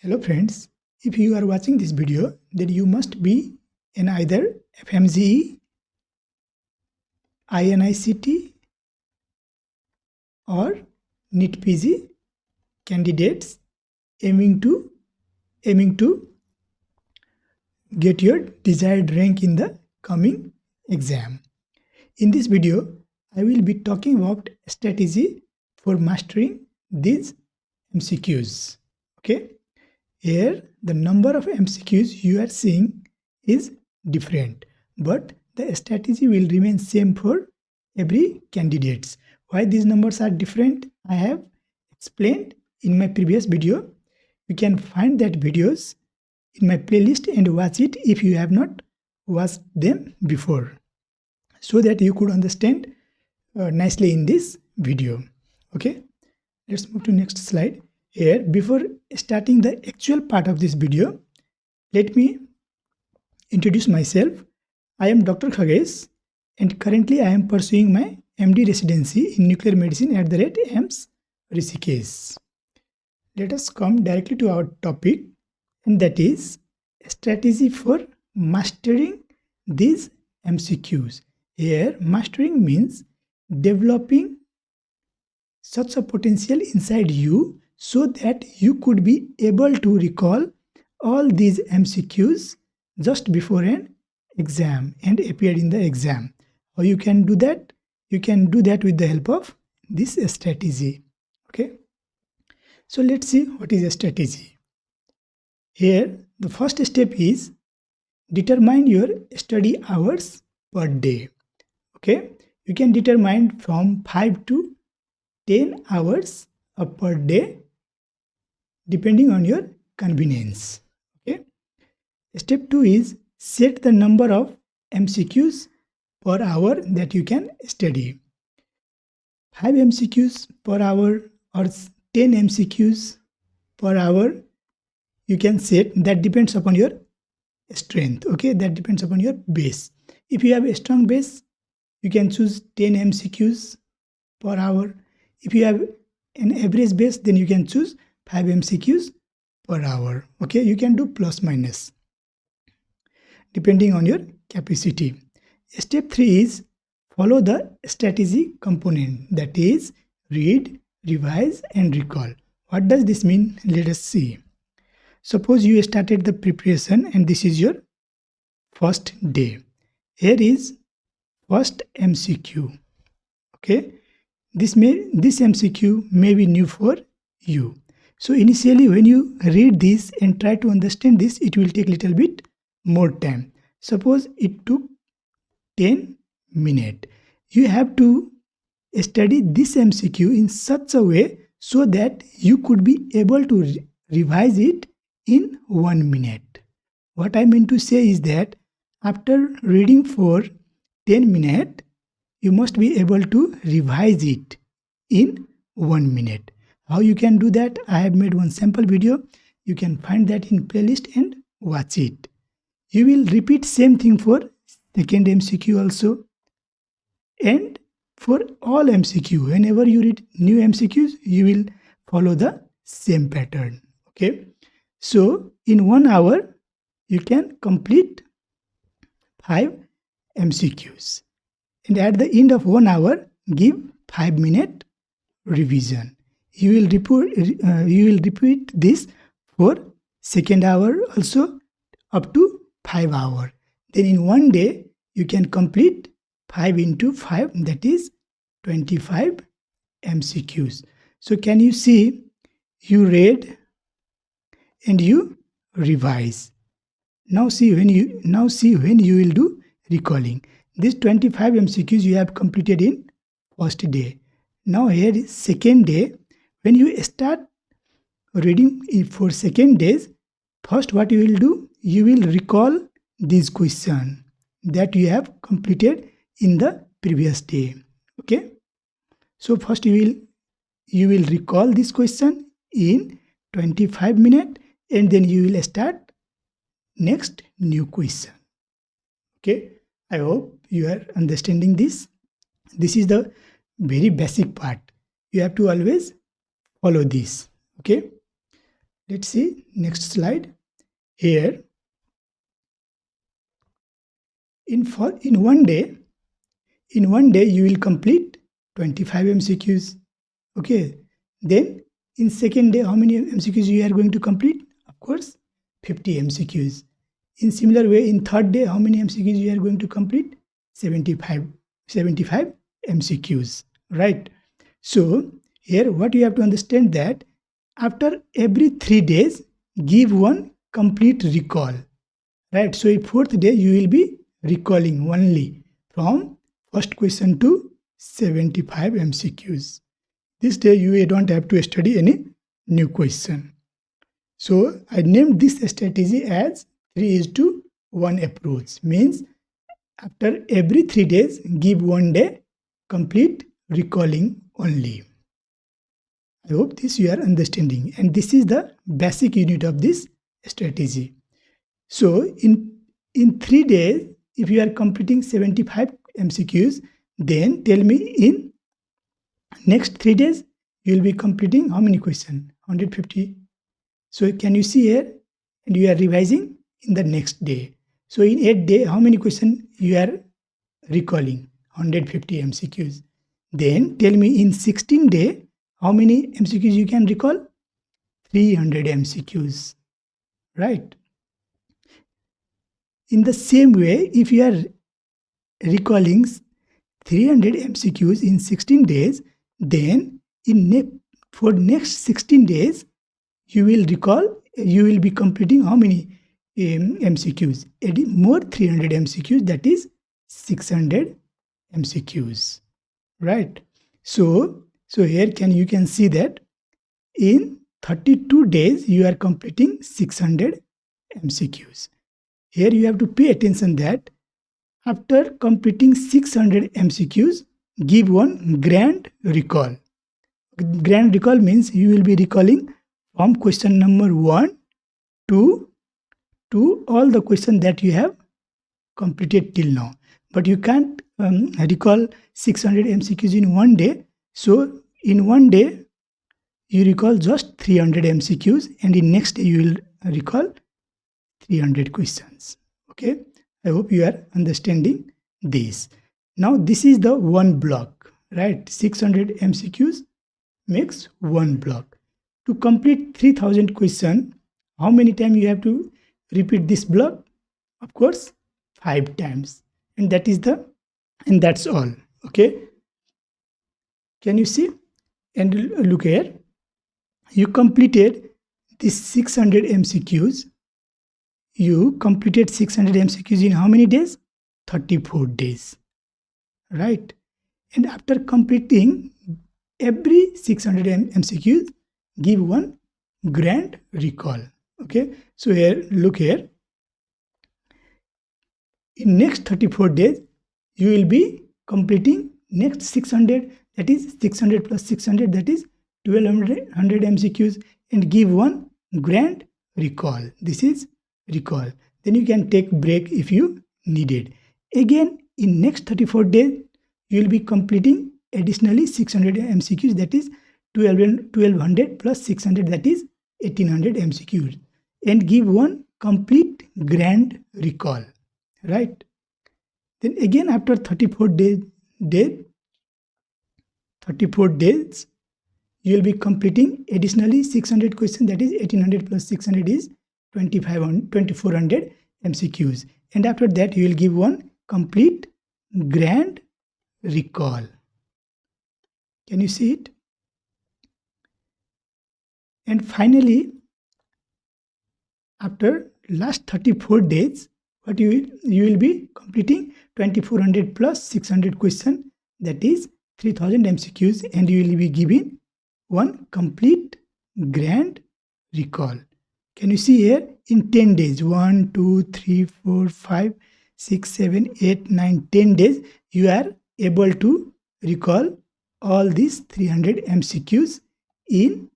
Hello friends, if you are watching this video, then you must be in either FMGE, INICET or NEET PG candidates aiming to get your desired rank in the coming exam. In this video, I will be talking about strategy for mastering these MCQs. Okay. Here, the number of MCQs you are seeing is different, but the strategy will remain same for every candidates. Why these numbers are different, I have explained in my previous video. You can find that videos in my playlist and watch it if you have not watched them before, so that you could understand nicely in this video. Okay, let's move to next slide. Here, before starting the actual part of this video, let me introduce myself. I am Dr. Khagesh and currently I am pursuing my MD residency in nuclear medicine at the AIIMS Rishikesh. Let us come directly to our topic, and that is strategy for mastering these MCQs. Here, mastering means developing such a potential inside you so that you could be able to recall all these MCQs just before an exam and appear in the exam. How you can do that? You can do that with the help of this strategy. Okay. So let's see what is a strategy. Here, the first step is determine your study hours per day. Okay. You can determine from 5 to 10 hours per day depending on your convenience. Okay. Step 2 is set the number of MCQs per hour that you can study. 5 MCQs per hour or 10 MCQs per hour you can set. That depends upon your strength. Okay, that depends upon your base. If you have a strong base, you can choose 10 MCQs per hour. If you have an average base, then you can choose 5 MCQs per hour. Okay, you can do plus minus depending on your capacity. Step 3 is follow the strategy component, that is read, revise and recall. What does this mean? Let us see. Suppose you started the preparation and this is your first day. Here is first MCQ. Okay, this MCQ may be new for you. So initially when you read this and try to understand this, it will take a little bit more time. Suppose it took 10 minutes. You have to study this MCQ in such a way so that you could be able to revise it in 1 minute. What I mean to say is that after reading for 10 minutes, you must be able to revise it in 1 minute. How you can do that? I have made one sample video. You can find that in playlist and watch it. You will repeat same thing for second MCQ also. And for all MCQ, whenever you read new MCQs, you will follow the same pattern. Okay. So in 1 hour, you can complete 5 MCQs. And at the end of 1 hour, give 5-minute revision. You will repeat this for second hour also up to 5 hours. Then in 1 day, you can complete 5 into 5, that is 25 MCQs. So can you see, you read and you revise. Now see when you will do recalling. This 25 MCQs you have completed in first day. Now here is second day. When you start reading for second days, first what you will do, you will recall this question that you have completed in the previous day. Okay. So first you will recall this question in 25 minutes and then you will start next new question. Okay. I hope you are understanding this. This is the very basic part. You have to always follow this. Okay. Let's see next slide. Here, in one day you will complete 25 MCQs. Okay. Then in second day, how many MCQs you are going to complete? Of course, 50 MCQs. In similar way, in third day, how many MCQs you are going to complete? 75 MCQs, right? So here what you have to understand that after every 3 days, give one complete recall, right? So in fourth day, you will be recalling only from first question to 75 MCQs. This day you don't have to study any new question. So I named this strategy as 3:1 approach. Means after every 3 days, give 1 day complete recalling only. I hope this you are understanding. And this is the basic unit of this strategy. So in 3 days, if you are completing 75 MCQs, then tell me in next 3 days, you will be completing how many questions? 150. So can you see here? And you are revising in the next day. So in 8 days, how many questions you are recalling? 150 MCQs. Then tell me in 16 days, how many MCQs you can recall? 300 MCQs. Right? In the same way, if you are recalling 300 MCQs in 16 days, then for next 16 days, you will be completing how many MCQs? More 300 MCQs, that is 600 MCQs, right? So here you can see that in 32 days, you are completing 600 MCQs. Here you have to pay attention that after completing 600 MCQs, give one grand recall. Grand recall means you will be recalling from question number 1 to all the questions that you have completed till now. But you can't recall 600 MCQs in one day. So in one day, you recall just 300 MCQs, and in next day you will recall 300 questions. Okay, I hope you are understanding this. Now this is the one block, right? 600 MCQs makes one block. To complete 3000 question, how many times you have to repeat this block? Of course, 5 times. And that's all. Okay. Can you see? And look here. You completed this 600 MCQs. You completed 600 MCQs in how many days? 34 days. Right? And after completing every 600 MCQs, give one grand recall. Okay. So here, look here. In next 34 days, you will be completing next 600, that is 600 plus 600, that is 1200 MCQs, and give one grand recall. This is recall. Then you can take break if you needed. Again, in next 34 days, you will be completing additionally 600 MCQs, that is 1200 plus 600, that is 1800 MCQs, and give one complete grand recall. Right? Then again after 34 days, you will be completing additionally 600 questions, that is 1800 plus 600 is 2400 MCQs. And after that, you will give one complete grand recall. Can you see it? And finally, after last 34 days, what you will be completing 2400 plus 600 question, that is 3000 MCQs, and you will be giving one complete grand recall. Can you see here? In 10 days, 1, 2, 3, 4, 5, 6, 7, 8, 9, 10 days, you are able to recall all these 300 MCQs in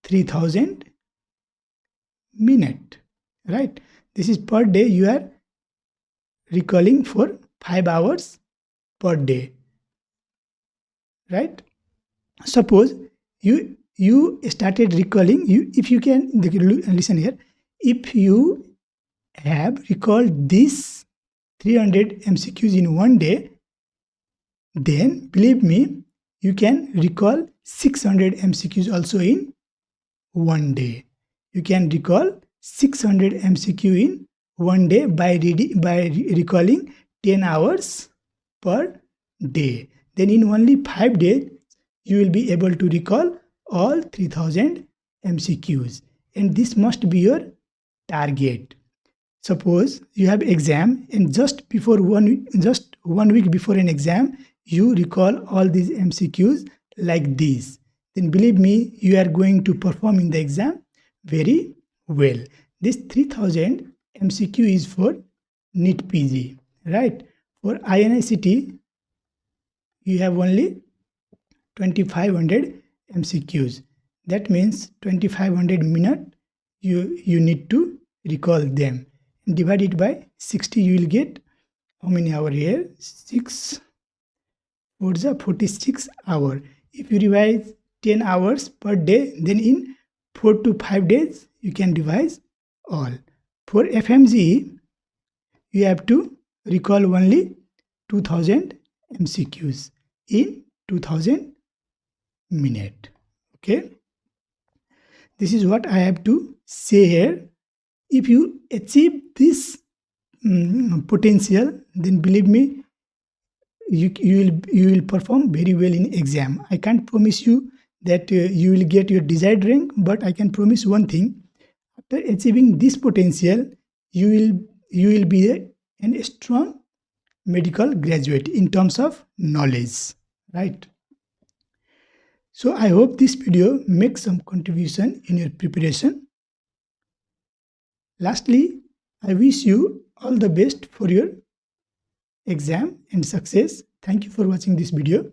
3000 minutes, right? This is per day. You are recalling for 5 hours per day, right? Suppose you you started recalling, if you can listen here, if you have recalled these 300 MCQs in one day, then believe me, you can recall 600 MCQs also in one day. You can recall 600 MCQ in one day by recalling 10 hours per day. Then in only 5 days, you will be able to recall all 3000 MCQs. And this must be your target. Suppose you have exam and just 1 week before an exam, you recall all these MCQs like this. Then believe me, you are going to perform in the exam very well. This 3000 MCQ is for NEET PG, right? For INICET, you have only 2500 MCQs. That means 2500 minutes you need to recall them. Divide it by 60, you will get how many hours here? 6 46 hours. If you revise 10 hours per day, then in 4 to 5 days, you can revise all. For FMGE, you have to recall only 2000 MCQs in 2000 minutes. Okay. This is what I have to say here. If you achieve this potential, then believe me, you will perform very well in exam. I can't promise you that you will get your desired rank, but I can promise one thing: after achieving this potential, you will be a strong medical graduate in terms of knowledge, right? So I hope this video makes some contribution in your preparation. Lastly, I wish you all the best for your exam and success. Thank you for watching this video.